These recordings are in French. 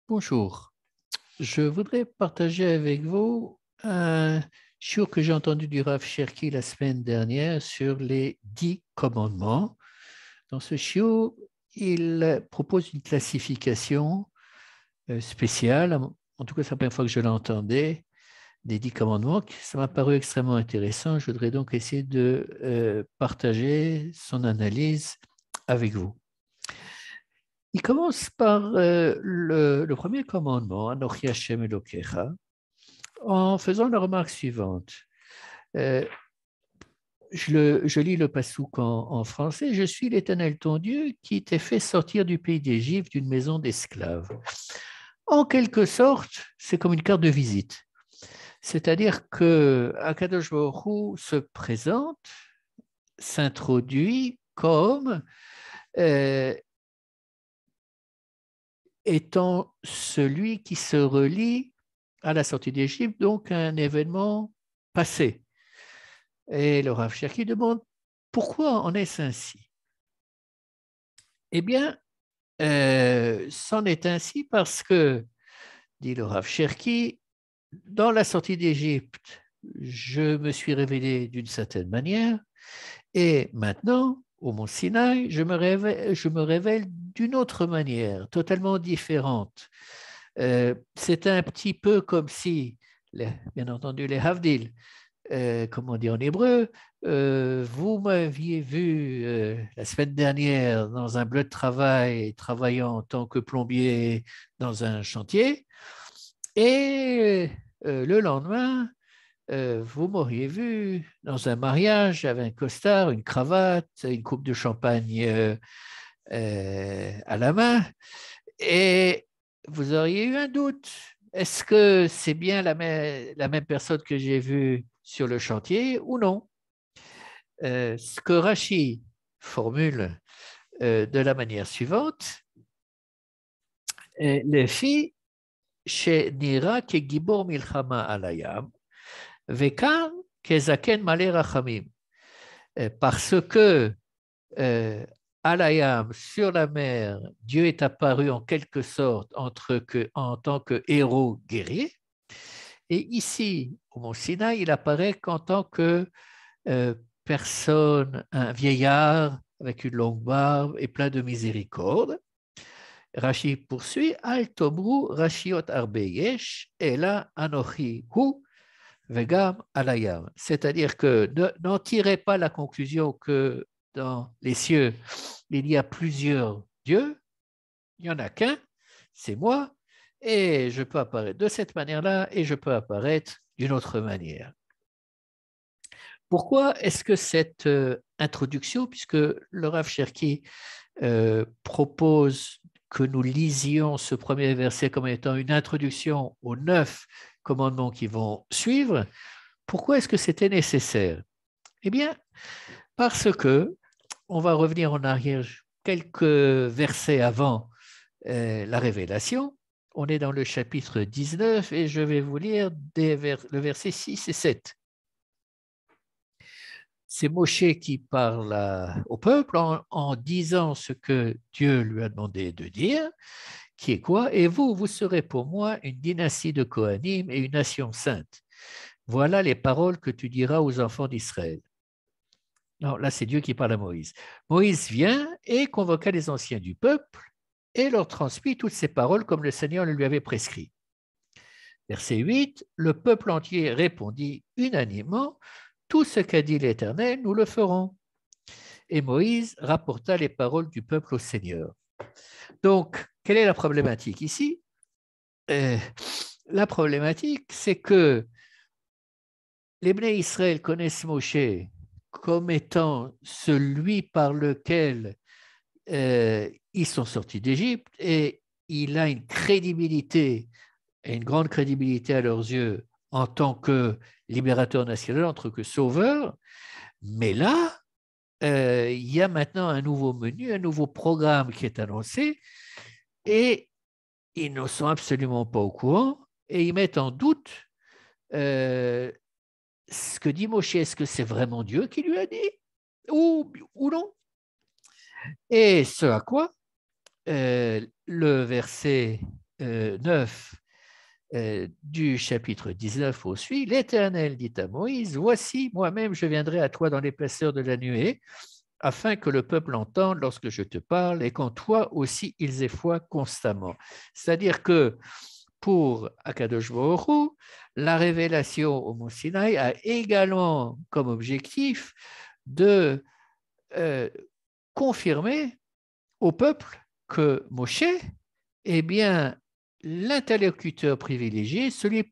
Bonjour, je voudrais partager avec vous un shiur que j'ai entendu du Rav Cherki la semaine dernière sur les 10 commandements. Dans ce shiur, il propose une classification spéciale, en tout cas c'est la première fois que je l'entendais, des 10 commandements. Ça m'a paru extrêmement intéressant. Je voudrais donc essayer de partager son analyse avec vous. Il commence par le premier commandement, Anochi Hashem Elokecha, en faisant la remarque suivante. Euh, je lis le passouk en français. Je suis l'Éternel ton Dieu qui t'ai fait sortir du pays d'Égypte d'une maison d'esclaves. En quelque sorte, c'est comme une carte de visite. C'est-à-dire que Akadosh Baruch Hu se présente, s'introduit comme euh, étant celui qui se relie à la sortie d'Égypte, donc un événement passé. Et le Rav Cherki demande pourquoi en est-ce ainsi? Eh bien, c'en est ainsi parce que, dit le Rav Cherki, dans la sortie d'Égypte, je me suis révélé d'une certaine manière, et maintenant, au mont Sinaï, je me révèle d'une autre manière, totalement différente. C'est un petit peu comme si, bien entendu, les Havdil, comme on dit en hébreu, vous m'aviez vu la semaine dernière dans un bleu de travail, travaillant en tant que plombier dans un chantier, et le lendemain, vous m'auriez vu dans un mariage avec un costard, une cravate, une coupe de champagne à la main, et vous auriez eu un doute. Est-ce que c'est bien la même personne que j'ai vue sur le chantier ou non? Ce que Rachi formule de la manière suivante, les filles chez Nira ke Gibor Milchama alayam, Vekan kezaken malé rachamim. Parce que Alayam, sur la mer, Dieu est apparu en quelque sorte en tant que héros guerrier. Et ici, au mont Sinaï, il apparaît qu'en tant que euh, personne, un vieillard avec une longue barbe et plein de miséricorde. Rashi poursuit, Al Tomru Rashiot Arbeyesh, et là, Anochi Hu, Vegam Alayam. C'est-à-dire que n'en tirez pas la conclusion que dans les cieux, il y a plusieurs dieux, il n'y en a qu'un, c'est moi, et je peux apparaître de cette manière-là et je peux apparaître d'une autre manière. Pourquoi est-ce que cette introduction, puisque le Rav Cherki propose que nous lisions ce premier verset comme étant une introduction aux 9 commandements qui vont suivre, pourquoi est-ce que c'était nécessaire? Eh bien, parce que, on va revenir en arrière quelques versets avant la révélation, on est dans le chapitre 19 et je vais vous lire le verset 6 et 7. C'est Moshe qui parle au peuple en disant ce que Dieu lui a demandé de dire, qui est quoi? Et vous, vous serez pour moi une dynastie de Kohanim et une nation sainte. Voilà les paroles que tu diras aux enfants d'Israël. Non, là, c'est Dieu qui parle à Moïse. Moïse vient et convoqua les anciens du peuple et leur transmit toutes ces paroles comme le Seigneur le lui avait prescrit. Verset 8, le peuple entier répondit unanimement, tout ce qu'a dit l'Éternel, nous le ferons. Et Moïse rapporta les paroles du peuple au Seigneur. Donc, quelle est la problématique ici? La problématique, c'est que les Bnei Israël connaissent Moshe comme étant celui par lequel ils sont sortis d'Égypte et il a une crédibilité, et une grande crédibilité à leurs yeux en tant que libérateur national, en tant que sauveur. Mais là, il y a maintenant un nouveau menu, un nouveau programme qui est annoncé et ils ne sont absolument pas au courant et ils mettent en doute ce que dit Moshe. Est-ce que c'est vraiment Dieu qui lui a dit ou non? Et ce à quoi le verset 9 du chapitre 19 au suit, l'Éternel dit à Moïse, « Voici, moi-même, je viendrai à toi dans l'épaisseur de la nuée, afin que le peuple entende lorsque je te parle et qu'en toi aussi ils aient foi constamment. » C'est-à-dire que pour Akadosh Baruch Hu, la révélation au Mont Sinaï a également comme objectif de confirmer au peuple que Moshe est bien l'interlocuteur privilégié, celui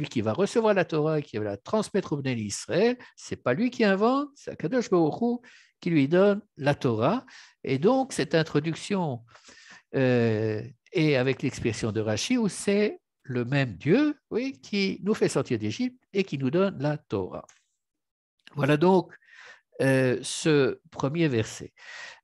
qui va recevoir la Torah et qui va la transmettre au Bnei Israël. Ce n'est pas lui qui invente, c'est Akadosh Baruch Hu qui lui donne la Torah. Et donc, cette introduction est avec l'expression de Rashi, où c'est le même Dieu, oui, qui nous fait sortir d'Égypte et qui nous donne la Torah. Voilà donc ce premier verset.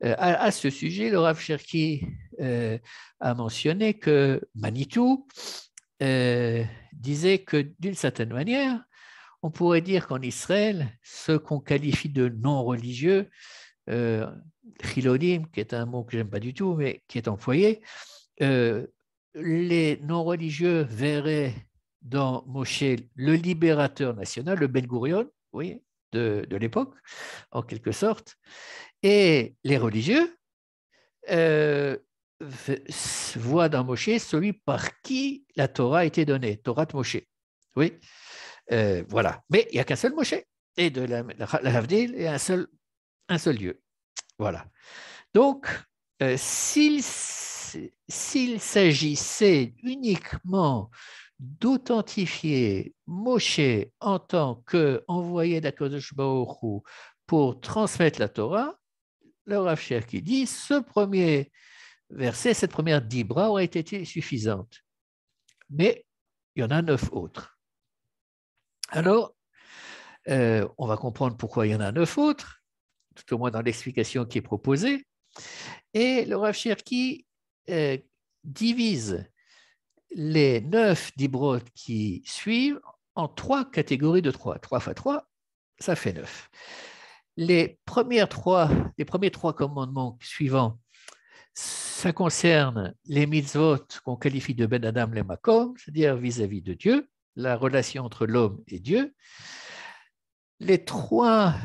À ce sujet, le Rav Cherki a mentionné que Manitou disait que d'une certaine manière, on pourrait dire qu'en Israël, ceux qu'on qualifie de non-religieux, chilonim, qui est un mot que je n'aime pas du tout, mais qui est employé, les non-religieux verraient dans Moshe le libérateur national, le Ben Gurion, oui, de l'époque, en quelque sorte, et les religieux voient dans Moshe celui par qui la Torah a été donnée, Torah de Moshe. Oui, voilà. Mais il n'y a qu'un seul Moshe, et de la Havdil, il y a un seul Dieu. Voilà. Donc, s'il s'agissait uniquement d'authentifier Moshe en tant qu'envoyé d'Akadosh Baruch Hu pour transmettre la Torah, le Rav Cherki dit ce premier verset, cette première dibra aurait été suffisante. Mais il y en a 9 autres. Alors, on va comprendre pourquoi il y en a 9 autres, tout au moins dans l'explication qui est proposée. Et le Rav Cherki divise les 9 dibrot qui suivent en 3 catégories de 3. 3 fois 3, ça fait 9. Les premiers 3 commandements suivants, ça concerne les mitzvot qu'on qualifie de Ben Adam le Makom, c'est-à-dire vis-à-vis de Dieu, la relation entre l'homme et Dieu. Les 3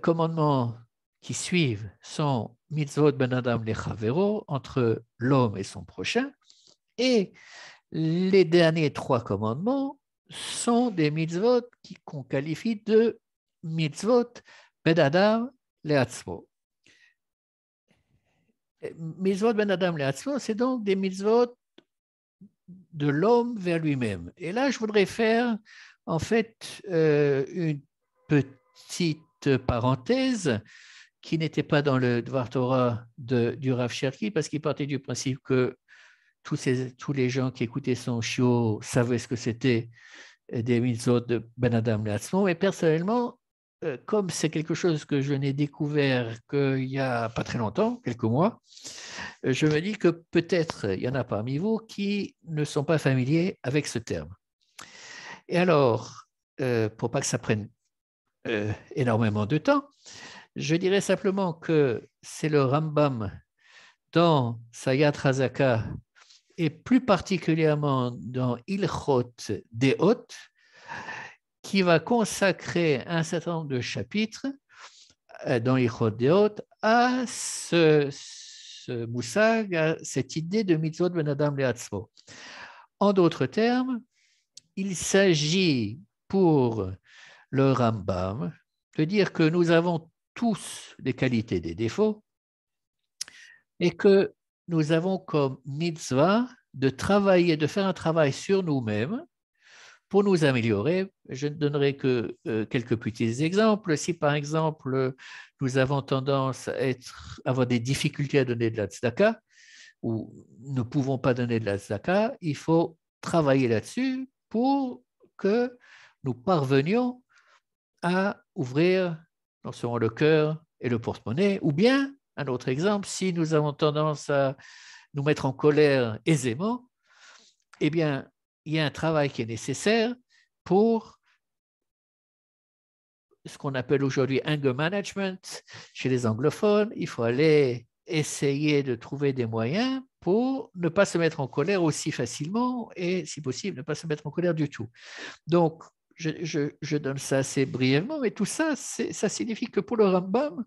commandements qui suivent sont mitzvot Ben Adam le Chavero, entre l'homme et son prochain, et les derniers 3 commandements sont des mitzvot qu'on qualifie de mitzvot Ben Adam le'atzmo. Mitzvot Ben Adam le'atzmo, c'est donc des mitzvot de l'homme vers lui-même. Et là, je voudrais faire en fait une petite parenthèse qui n'était pas dans le Dvar Torah du Rav Cherki, parce qu'il partait du principe que tous les gens qui écoutaient son shiur savaient ce que c'était des mitzvot de Ben Adam le'atzmo. Et personnellement, comme c'est quelque chose que je n'ai découvert qu'il n'y a pas très longtemps, quelques mois, je me dis que peut-être il y en a parmi vous qui ne sont pas familiers avec ce terme. Et alors, pour pas que ça prenne énormément de temps, je dirais simplement que c'est le Rambam dans Sayat Razaka et plus particulièrement dans Ilchot Deot qui va consacrer un certain nombre de chapitres dans Ilchot Deot à ce moussag, à cette idée de mitzvot ben adam le'atzmo. En d'autres termes, il s'agit pour le Rambam de dire que nous avons tous des qualités et des défauts et que nous avons comme mitzvah de travailler, de faire un travail sur nous-mêmes pour nous améliorer. Je ne donnerai que quelques petits exemples. Si par exemple, nous avons tendance à avoir des difficultés à donner de la tzedaka ou ne pouvons pas donner de la tzedaka, il faut travailler là-dessus pour que nous parvenions à ouvrir non seulement le cœur et le porte-monnaie, ou bien, un autre exemple, si nous avons tendance à nous mettre en colère aisément, eh bien, il y a un travail qui est nécessaire pour ce qu'on appelle aujourd'hui anger management chez les anglophones. Il faut aller essayer de trouver des moyens pour ne pas se mettre en colère aussi facilement et, si possible, ne pas se mettre en colère du tout. Donc, je donne ça assez brièvement, mais tout ça, ça signifie que pour le Rambam,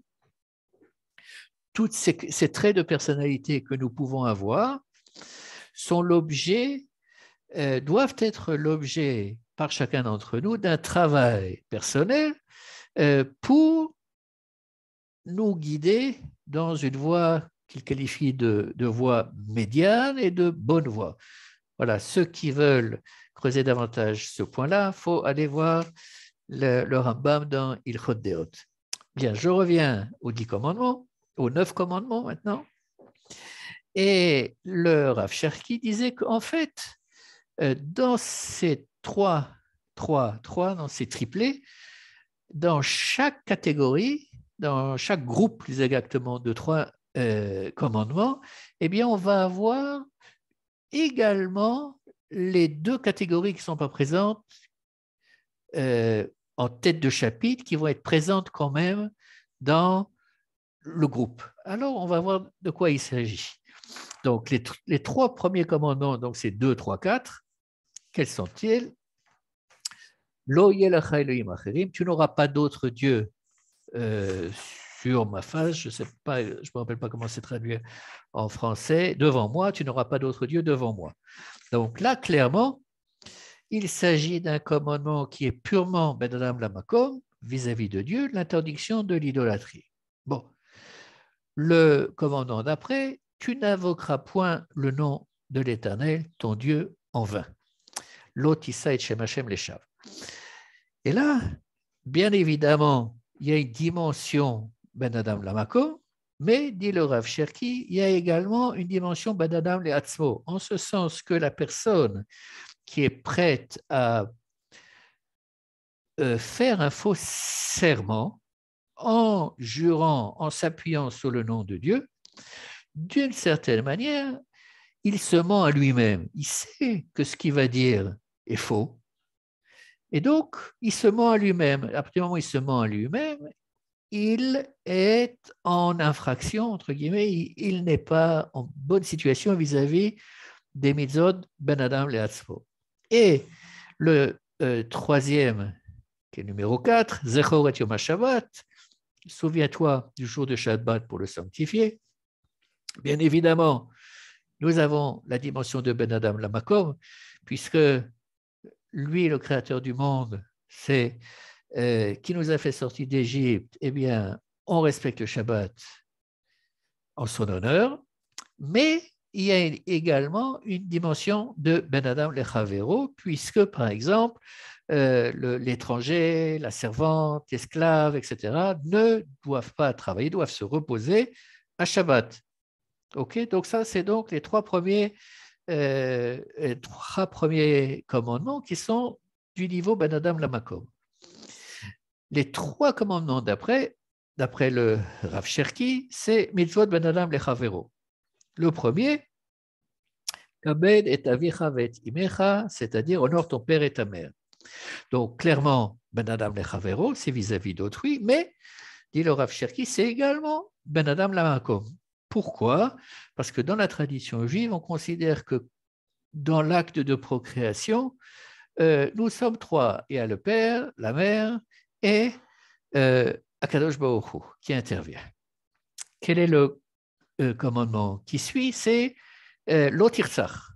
tous ces traits de personnalité que nous pouvons avoir sont l'objet, doivent être l'objet par chacun d'entre nous d'un travail personnel pour nous guider dans une voie qu'il qualifie de voie médiane et de bonne voie. Voilà, ceux qui veulent creuser davantage ce point-là, il faut aller voir le Rambam dans Ilchot Deot. Bien, je reviens aux 10 commandements, aux 9 commandements maintenant. Et le Rav Cherki disait qu'en fait, dans ces dans ces triplés, dans chaque catégorie, dans chaque groupe plus exactement de 3 commandements, eh bien, on va avoir également les 2 catégories qui ne sont pas présentes en tête de chapitre, qui vont être présentes quand même dans le groupe. Alors, on va voir de quoi il s'agit. Donc, les 3 premiers commandements, donc c'est 2, 3, 4. Quels sont-ils? Lo yelacha Elohim acherim, tu n'auras pas d'autre Dieu sur ma face, je ne me rappelle pas comment c'est traduit en français, devant moi, tu n'auras pas d'autre Dieu devant moi. Donc là, clairement, il s'agit d'un commandement qui est purement Ben Adam Lamakom, vis-à-vis de Dieu, l'interdiction de l'idolâtrie. Bon, le commandement d'après, tu n'invoqueras point le nom de l'Éternel, ton Dieu, en vain. L'otissa et Shem Hashem leshav. Et là, bien évidemment, il y a une dimension Ben Adam Lamakom, mais, dit le Rav Cherki, il y a également une dimension Ben Adam Le'atzmo, en ce sens que la personne qui est prête à faire un faux serment en jurant, en s'appuyant sur le nom de Dieu, d'une certaine manière, il se ment à lui-même. Il sait que ce qu'il va dire est faux. Et donc, il se ment à lui-même. À partir du moment où il se ment à lui-même, il est en infraction, entre guillemets, il n'est pas en bonne situation vis-à-vis des mitzvot Ben Adam Le'atzmo. Et le troisième, qui est numéro 4, Zechor et Yom HaShabbat, souviens-toi du jour de Shabbat pour le sanctifier. Bien évidemment, nous avons la dimension de Ben Adam Lamakom, puisque lui, le créateur du monde, c'est qui nous a fait sortir d'Égypte, eh bien, on respecte le Shabbat en son honneur, mais il y a également une dimension de Ben Adam Lechavero, puisque, par exemple, l'étranger, la servante, l'esclave, etc., ne doivent pas travailler, doivent se reposer à Shabbat. Okay, donc ça, c'est donc les 3 premiers commandements qui sont du niveau Ben Adam Lamakom. Les 3 commandements d'après le Rav Cherki, c'est Mitzvot Ben Adam Lechavero. Le premier, Kabed et avicha vet imecha, c'est-à-dire honore ton père et ta mère. Donc clairement, Ben Adam Lechavero, c'est vis-à-vis d'autrui, mais, dit le Rav Cherki, c'est également Ben Adam Lamakom. Pourquoi? Parce que dans la tradition juive, on considère que dans l'acte de procréation, nous sommes 3. Il y a le père, la mère et Akadosh Baruch Hu qui intervient. Quel est le commandement qui suit? C'est l'otirsach.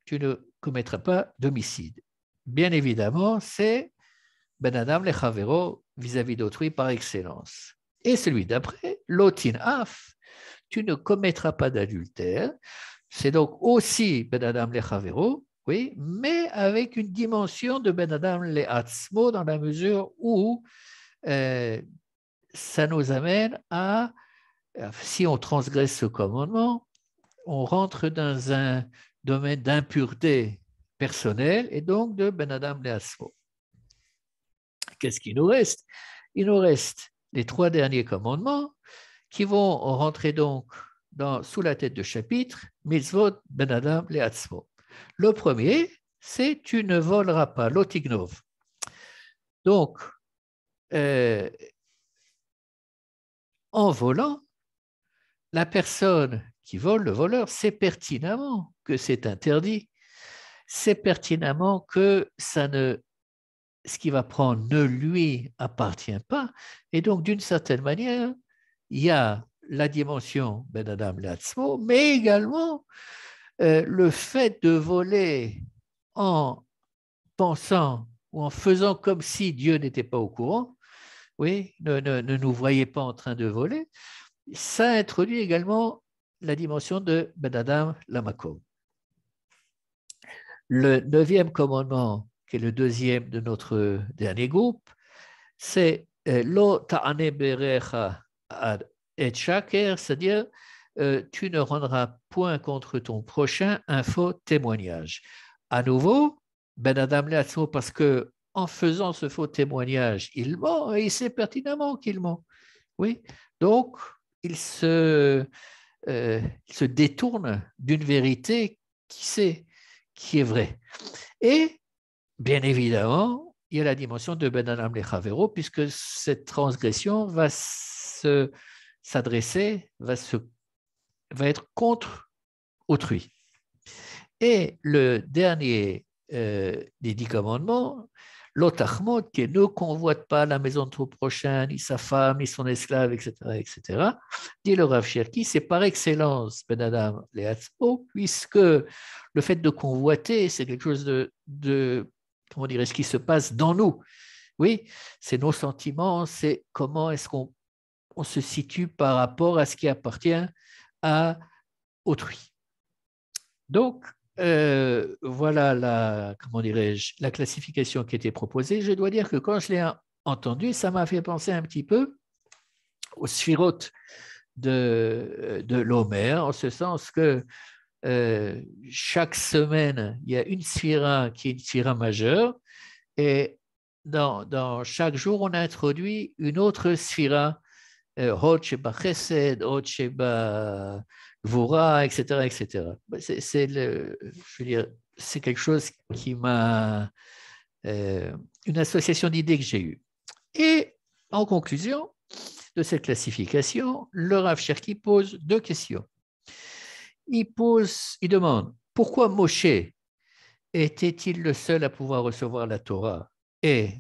Tu ne commettras pas d'homicide. Bien évidemment, c'est Ben Adam Lechavero vis-à-vis d'autrui par excellence. Et celui d'après, l'otin af, tu ne commettras pas d'adultère. C'est donc aussi Ben Adam Lechavero, oui, mais avec une dimension de Ben Adam Le'atzmo dans la mesure où ça nous amène à, si on transgresse ce commandement, on rentre dans un domaine d'impureté personnelle et donc de Ben Adam Le'atzmo. Qu'est-ce qu'il nous reste? Il nous reste les 3 derniers commandements qui vont rentrer donc sous la tête de chapitre, Mitzvot Ben Adam Le'atzmo. Le premier, c'est tu ne voleras pas, l'otignov. Donc, en volant, la personne qui vole, le voleur, sait pertinemment que c'est interdit, sait pertinemment que ce qu'il va prendre ne lui appartient pas. Et donc, d'une certaine manière, il y a la dimension Ben Adam Leatzmo, mais également le fait de voler en pensant ou en faisant comme si Dieu n'était pas au courant, oui, ne nous voyez pas en train de voler, ça introduit également la dimension de Ben Adam Lamakom. Le 9e commandement, qui est le 2e de notre dernier groupe, c'est Lo ta'ane berecha ad et shaker, c'est-à-dire tu ne rendras point contre ton prochain un faux témoignage. À nouveau, Ben Adam Leatzmo, parce que en faisant ce faux témoignage, il ment et il sait pertinemment qu'il ment. Oui, donc il se détourne d'une vérité qui est vraie. Et bien évidemment, il y a la dimension de Ben Adam Lechavero, puisque cette transgression va s'adresser, va être contre autrui. Et le dernier des 10 commandements, l'otachmod, qui est ne convoite pas la maison de ton prochain, ni sa femme, ni son esclave, etc., etc., dit le Rav Cherki, c'est par excellence Ben Adam Leatzmo, puisque le fait de convoiter, c'est quelque chose comment dirais-je, qui se passe dans nous. Oui, c'est nos sentiments, c'est comment est-ce qu'on se situe par rapport à ce qui appartient à autrui. Donc, voilà comment dirais-je, la classification qui était proposée. Je dois dire que quand je l'ai entendue, ça m'a fait penser un petit peu aux sphirotes de l'Homer, en ce sens que chaque semaine, il y a une sphira qui est une sphira majeure, et dans chaque jour, on a introduit une autre sphira, Hod Sheba Chesed, Hod Sheba Gvura, etc., etc. Je veux dire, c'est quelque chose qui m'a une association d'idées que j'ai eue. Et en conclusion de cette classification, le Rav Cherki pose 2 questions. Il demande pourquoi Moshe était-il le seul à pouvoir recevoir la Torah et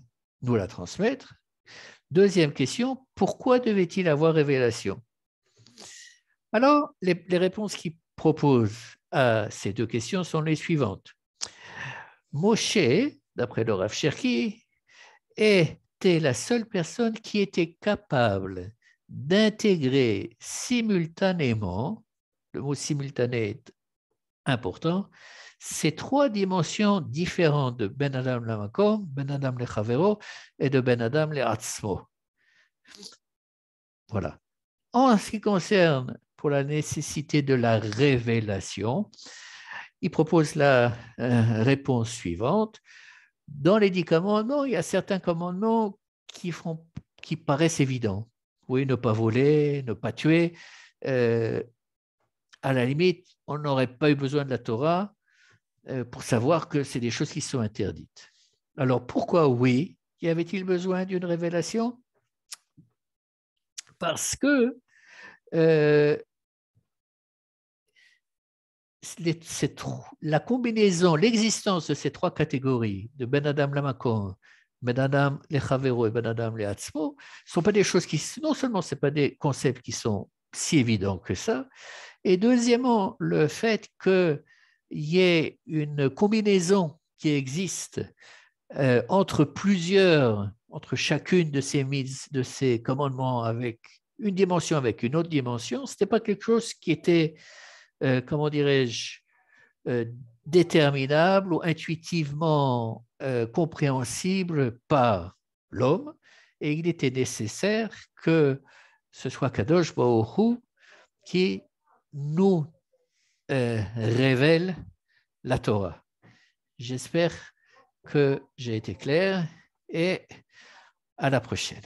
nous la transmettre? Deuxième question, pourquoi devait-il avoir révélation? Alors, les réponses qu'il propose à ces 2 questions sont les suivantes. Moshe, d'après le Rav Cherki, était la seule personne qui était capable d'intégrer simultanément, le mot simultané est important, ces 3 dimensions différentes de Ben Adam Lamakom, Ben Adam Lechavero et de Ben Adam Leatzmo. Voilà. En ce qui concerne pour la nécessité de la révélation, il propose la réponse suivante. Dans les 10 commandements, il y a certains commandements qui paraissent évidents. Oui, ne pas voler, ne pas tuer. À la limite, on n'aurait pas eu besoin de la Torah pour savoir que c'est des choses qui sont interdites. Alors pourquoi oui, y avait-il besoin d'une révélation? Parce que la combinaison, l'existence de ces 3 catégories, de Ben Adam Lamakom, Ben Adam Lechavero et Ben Adam Leatzmo, ne sont pas des choses qui, non seulement ce pas des concepts qui sont si évidents que ça, et deuxièmement, le fait qu'il y ait une combinaison qui existe entre chacune de ces commandements avec une dimension, avec une autre dimension, ce n'était pas quelque chose qui était, comment dirais-je, déterminable ou intuitivement compréhensible par l'homme, et il était nécessaire que ce soit Kadosh Baruch Hu qui nous révèle la Torah. J'espère que j'ai été clair et à la prochaine.